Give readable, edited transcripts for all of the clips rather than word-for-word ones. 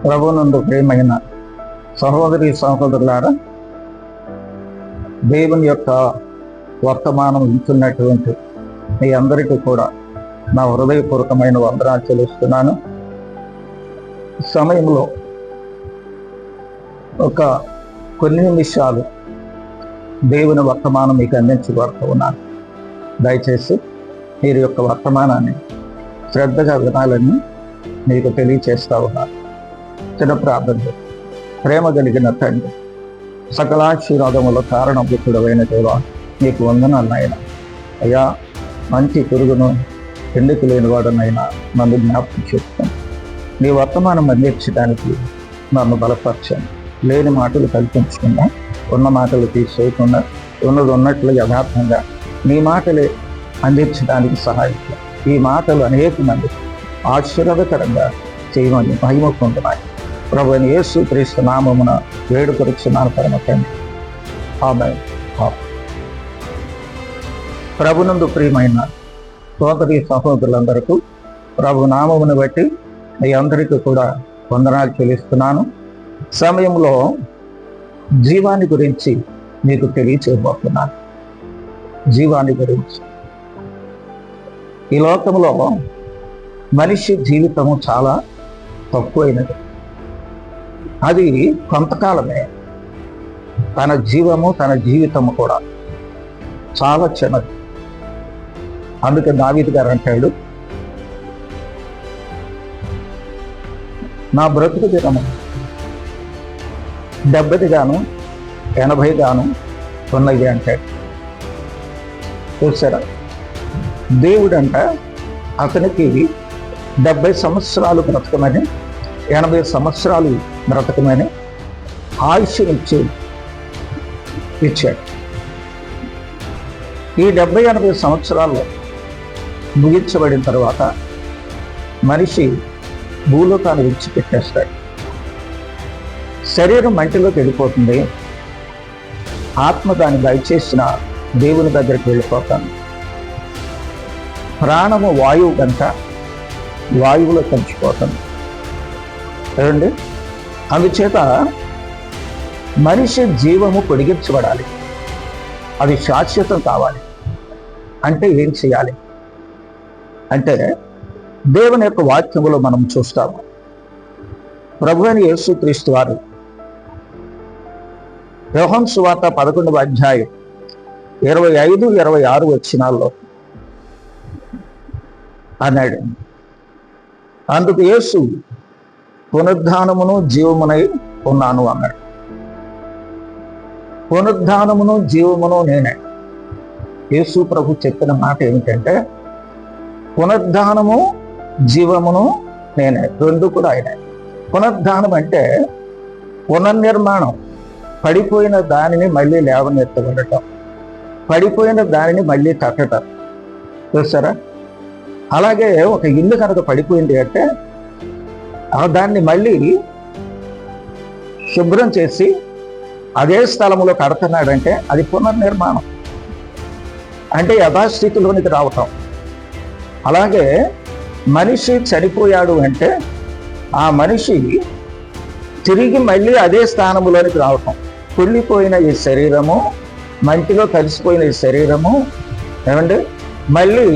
ప్రభునందు ప్రియమైన సహోదరి సహోదరులారా, దేవుని యొక్క వర్తమానం ఇస్తున్నటువంటి మీ అందరికీ కూడా నా హృదయపూర్వకమైన వందనాలు చెల్లిస్తున్నాను. సమయంలో కొన్ని నిమిషాలు దేవుని వర్తమానం మీకు అందించబడుతూ ఉన్నాను. దయచేసి మీరు యొక్క వర్తమానాన్ని శ్రద్ధగా వినాలని మీకు తెలియచేస్తూ ఉన్నాను. చిన్న ప్రార్థన. ప్రేమ కలిగిన తండ్రి, సకలాశీర్వాదముల కారణభూతుడైన దేవా, నీకు వందనాలు నాయన. అయ్యా, మంచి పురుగును ఎందుకు లేనివాడునైనా నన్ను జ్ఞాపకం చేస్తాను. నీ వర్తమానం అందించడానికి నన్ను బలపరచాను. లేని మాటలు కల్పించకుండా, ఉన్న మాటలు తీసేయకుండా, ఉన్నది ఉన్నట్లు యథార్థంగా నీ మాటలే అందించడానికి సహాయించాను. ఈ మాటలు అనేక మంది ఆశీర్వాదకరంగా చేయమని మహిమకుంటున్నాయి. ప్రభువైన యేసుక్రీస్తు నామమున వేడుకొరుచున్నాను పరమ తండ్రి. ఆమేన్. ప్రభునందు ప్రియమైన సోదరి సహోదరులందరికీ ప్రభు నామమును బట్టి మీ అందరికీ కూడా వందనాలు చెల్లిస్తున్నాను. సమయంలో జీవాన్ని గురించి మీకు తెలియచేయబోతున్నాను. జీవాన్ని గురించి. ఈ లోకంలో మనిషి జీవితము చాలా తక్కువైనది. అది కొంతకాలమే. తన జీవము, తన జీవితము కూడా చాలా చిన్నది. అందుకే దావీదు గారు అంటాడు, నా బ్రతుకు దినము 70 గాను 80 గాను ఉన్నది అంటాడు. చూసారా, దేవుడంట అతనికి 70 సంవత్సరాలు బ్రతకమని, 80 సంవత్సరాలు బ్రతకమని ఆయుష్నిచ్చి ఇచ్చాడు. ఈ 70-80 సంవత్సరాల్లో ముగించబడిన తర్వాత మనిషి భూలోకాన్ని విడిచిపెట్టేస్తాడు. శరీరం మంటిలోకి వెళ్ళిపోతుంది. ఆత్మ దాన్ని దయచేసిన దేవుని దగ్గరికి వెళ్ళిపోతాను. ప్రాణము వాయువు కనుక వాయువులో కలిసిపోతాను. ఏమండి? అందుచేత మనిషి జీవము పొడిగించబడాలి. అది శాశ్వతం కావాలి అంటే ఏం చేయాలి అంటే, దేవుని యొక్క వాక్యములో మనం చూస్తాము. ప్రభువైన యేసుక్రీస్తు వారు యోహాను సువార్త 11వ అధ్యాయం 25-26 వచనాల్లో అన్నాడు, అందుకు యేసు పునరుద్ధానమును జీవమునై ఉన్నాను అన్నాడు. పునరుద్ధానమును జీవమును నేనే. యేసు ప్రభు చెప్పిన మాట ఏమిటంటే, పునరుద్ధానము జీవమును నేనే, రెండు కూడా ఆయనే. పునరుద్ధానం అంటే పునర్నిర్మాణం. పడిపోయిన దానిని మళ్ళీ లేవనెత్తబడటం, పడిపోయిన దానిని మళ్ళీ కట్టడం. చూసారా? అలాగే ఒక ఇల్లు కనుక పడిపోయింది అంటే దాన్ని మళ్ళీ శుభ్రం చేసి అదే స్థలంలో కడుతున్నాడంటే అది పునర్నిర్మాణం, అంటే యథాస్థితిలోనికి రావటం. అలాగే మనిషి చనిపోయాడు అంటే ఆ మనిషి తిరిగి మళ్ళీ అదే స్థానంలోనికి రావటం. కుళ్ళిపోయిన ఈ శరీరము, మంటిలో కలిసిపోయిన ఈ శరీరము ఏమండి మళ్ళీ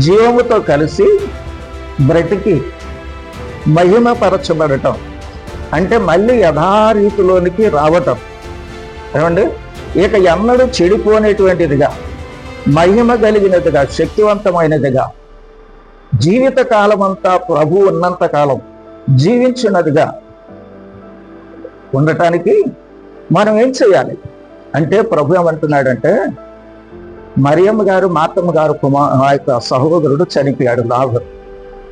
జీవముతో కలిసి బ్రతికి మహిమపరచబడటం, అంటే మళ్ళీ యథారీతిలోనికి రావటం. ఏమండి? ఇక ఎన్నడూ చెడిపోనేటువంటిదిగా, మహిమ కలిగినదిగా, శక్తివంతమైనదిగా, జీవిత కాలం అంతా ప్రభు ఉన్నంత కాలం జీవించినదిగా ఉండటానికి మనం ఏం చేయాలి అంటే, ప్రభు ఏమంటున్నాడంటే, మరియమ్మ గారు, మార్తమ్మ గారు ఆ యొక్క సహోదరుడు చనిపోయాడు, లాజరు.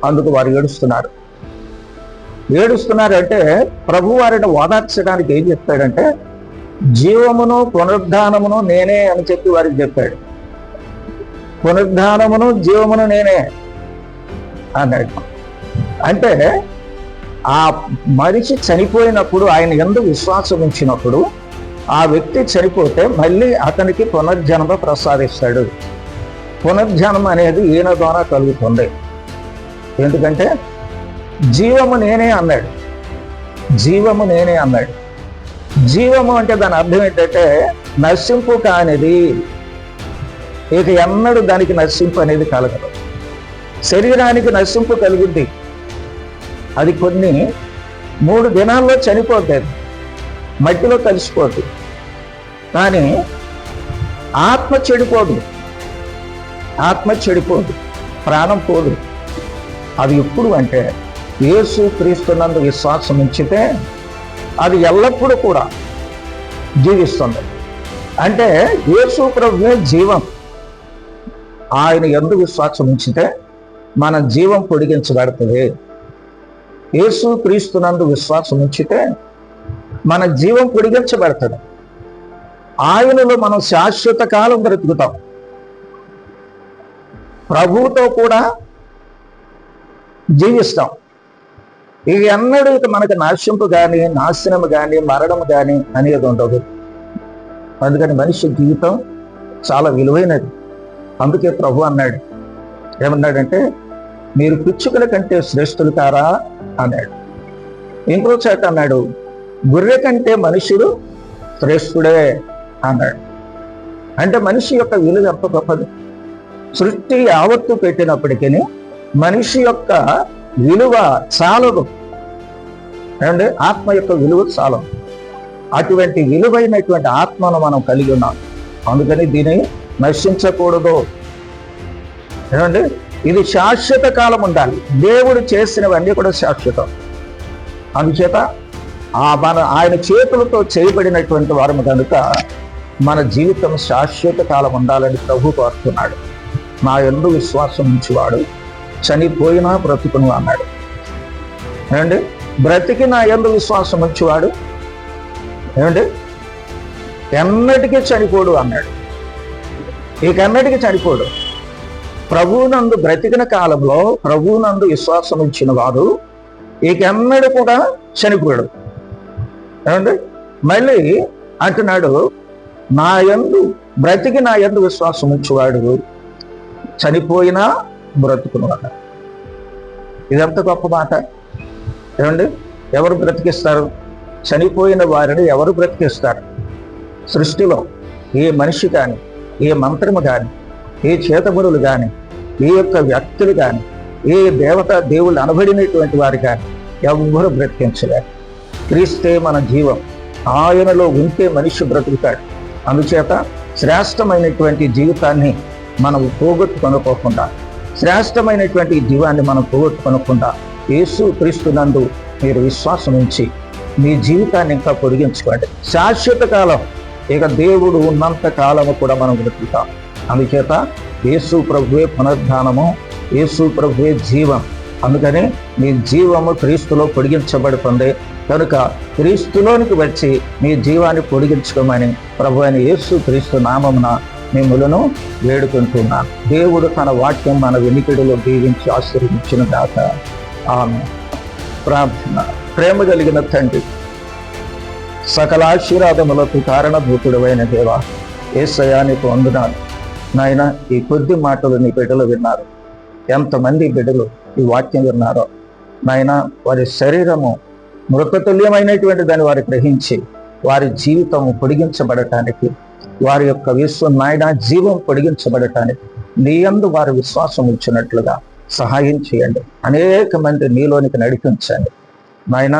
అందుకు వారు ఏడుస్తున్నారంటే ప్రభు వారిని ఓదార్చడానికి ఏం చెప్తాడంటే, జీవమును పునరుద్ధానమును నేనే అని చెప్పి వారికి చెప్పాడు. పునరుద్ధానమును జీవమును నేనే అన్నాడు. అంటే ఆ మనిషి చనిపోయినప్పుడు, ఆయన యందు విశ్వాసం ఉంచినప్పుడు, ఆ వ్యక్తి చనిపోతే మళ్ళీ అతనికి పునర్జన్మ ప్రసాదిస్తాడు. పునర్జన్మ అనేది ఈయన ద్వారా కలుగుతుంది. ఎందుకంటే జీవము నేనే అన్నాడు. జీవము నేనే అన్నాడు. జీవము అంటే దాని అర్థం ఏంటంటే నశింపు కానిది, ఇక ఎన్నడూ దానికి నశింపు అనేది కలగదు. శరీరానికి నశింపు కలుగుద్ది, అది కొన్ని 3 దినాల్లో చనిపోతుంది, మట్టిలో కలిసిపోద్ది. కానీ ఆత్మ చెడిపోదు, ఆత్మ చెడిపోదు, ప్రాణం పోదు. అది ఎప్పుడు అంటే యేసు క్రీస్తునందు విశ్వాసం ఉంచితే అది ఎల్లప్పుడూ కూడా జీవిస్తుంది. అంటే యేసు ప్రభువే జీవం. ఆయన యందు విశ్వాసం ఉంచితే మన జీవం పొడిగించబడుతుంది. యేసు క్రీస్తునందు విశ్వాసం ఉంచితే మన జీవం పొడిగించబడుతుంది. ఆయనలో మనం శాశ్వత కాలం బ్రతుకుతాం. ప్రభువుతో కూడా జీవిస్తాం. ఇక ఎన్నడూ ఇక మనకు నాశింపు కానీ, నాశనము కానీ, మరణము కానీ అనేది ఉండదు. అందుకని మనిషి జీవితం చాలా విలువైనది. అందుకే ప్రభు అన్నాడు, ఏమన్నాడంటే మీరు పిచ్చుకల కంటే శ్రేష్ఠులు కారా అన్నాడు. ఇంకో చేత అన్నాడు గొర్రె కంటే మనుషుడు శ్రేష్ఠుడే అన్నాడు. అంటే మనిషి యొక్క విలువ ఎంత గొప్పది. సృష్టి యావత్తు పెట్టినప్పటికీ మనిషి యొక్క విలువ చాలదు. అంటే ఆత్మ యొక్క విలువ చాలదు. అటువంటి విలువైనటువంటి ఆత్మను మనం కలిగి ఉన్నాం. అందుకని దీన్ని నశించకూడదు. ఏమండి, ఇది శాశ్వత కాలం ఉండాలి. దేవుడు చేసినవన్నీ కూడా శాశ్వతం. అందుచేత ఆయన చేతులతో చేయబడినటువంటి వారము కనుక మన జీవితం శాశ్వత కాలం ఉండాలని ప్రభు కోరుతున్నాడు. నా యందు విశ్వాసం ఉంచేవాడు చనిపోయినా బ్రతుకును అన్నాడు. ఏమండి, బ్రతికి నా యందు విశ్వాసం ఉంచేవాడు ఏమండి ఎన్నటికీ చనిపోడు అన్నాడు. ఇకెన్నటికీ చనిపోడు. ప్రభువునందు బ్రతికిన కాలంలో ప్రభువునందు విశ్వాసం ఉంచిన వాడు ఇకెన్నడూ కూడా చనిపోయాడు. ఏమండి, మళ్ళీ అంటున్నాడు నా యందు బ్రతికి నా యందు విశ్వాసం ఉంచేవాడు చనిపోయినా బ్రతుకును అన్నాడు. ఇదంత గొప్ప మాట. ఏమండి, ఎవరు బ్రతికిస్తారు? చనిపోయిన వారిని ఎవరు బ్రతికిస్తారు? సృష్టిలో ఏ మనిషి కానీ, ఏ మంత్రము కానీ, ఏ చేతబడులు కానీ, ఏ యొక్క వ్యక్తులు కానీ, ఏ దేవుళ్ళు అనబడినటువంటి వారు కానీ ఎవ్వరు బ్రతికించలేరు. క్రీస్తే మన జీవం. ఆయనలో ఉంటే మనిషి బ్రతుకుతాడు. అందుచేత శ్రేష్టమైనటువంటి జీవితాన్ని మనం పోగొట్టుకొనుకోకుండా, శ్రేష్టమైనటువంటి జీవాన్ని మనం పోగొట్టుకొనకుండా యేసు క్రీస్తునందు మీరు విశ్వాసం ఉంచి మీ జీవితాన్ని ఇంకా పొడిగించుకోండి. శాశ్వత కాలం, ఇక దేవుడు ఉన్నంత కాలము కూడా మనం బ్రతుకుతాం. అందుచేత యేసు ప్రభువే పునరుద్ధానము, యేసు ప్రభువే జీవం. అందుకని మీ జీవము క్రీస్తులో పొడిగించబడుతుంది కనుక క్రీస్తులోనికి వచ్చి మీ జీవాన్ని పొడిగించుకోమని ప్రభు అయిన యేసు క్రీస్తు నామమున మిమ్ములను వేడుకుంటున్నాను. దేవుడు తన వాక్యం మన వెనికిడిలో దీవించి ఆశీర్వదించిన గాక. ఆమేన్. ప్రార్థన. ప్రేమ కలిగిన తండ్రి, సకల ఆశీర్వాదములకు కారణభూతుడైన దేవా, యేసయ్యా నీకు వందనాలు. నాయన, ఈ కొద్ది మాటలు నీ బిడ్డలు విన్నారు. ఎంతమంది బిడ్డలు ఈ వాక్యం విన్నారో నాయన, వారి శరీరము మృతతుల్యమైనటువంటి దాన్ని వారు గ్రహించి వారి జీవితం పొడిగించబడటానికి, వారి యొక్క నాయన జీవం పొడిగించబడటానికి నీ యందు వారి విశ్వాసం ఇచ్చినట్లుగా సహాయం చేయండి. అనేక మంది నీలోనికి నడిపించండి నాయన.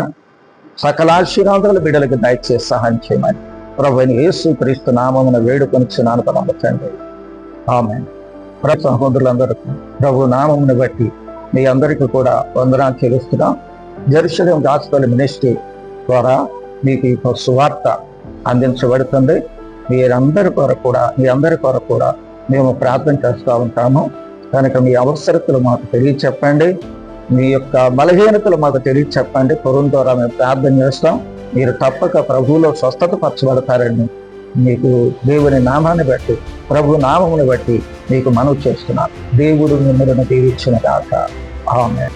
సకల ఆశీర్వాదాల బిడ్డలకు దయచేసి సహాయం చేయమని ప్రభువైన యేసు క్రీస్తు నామమున వేడుకొనిచున్నాను తండ్రి. ఆమేన్. సహోదరులందరికీ ప్రభు నామమును బట్టి మీ అందరికీ కూడా వందనాలు చెల్లిస్తున్నాం. జెరూసలేం గాస్పెల్ మినిస్ట్రీ ద్వారా మీకు ఈ సువార్త అందించబడుతుంది. మీ అందరి కొరకు కూడా మేము ప్రార్థన చేస్తూ ఉంటాము కనుక మీ అవసరతలు మాకు తెలియచెప్పండి, మీ యొక్క బలహీనతలు మాకు తెలియచెప్పండి. పొరుగు ద్వారా మేము ప్రార్థన చేస్తాం. మీరు తప్పక ప్రభువులో స్వస్థత పరచబడతారని మీకు దేవుని నామాన్ని బట్టి, ప్రభు నామమును బట్టి మీకు మనవి చేస్తున్నాను. దేవుడు మిమ్మల్ని దీవించిన గాక. ఆమేన్.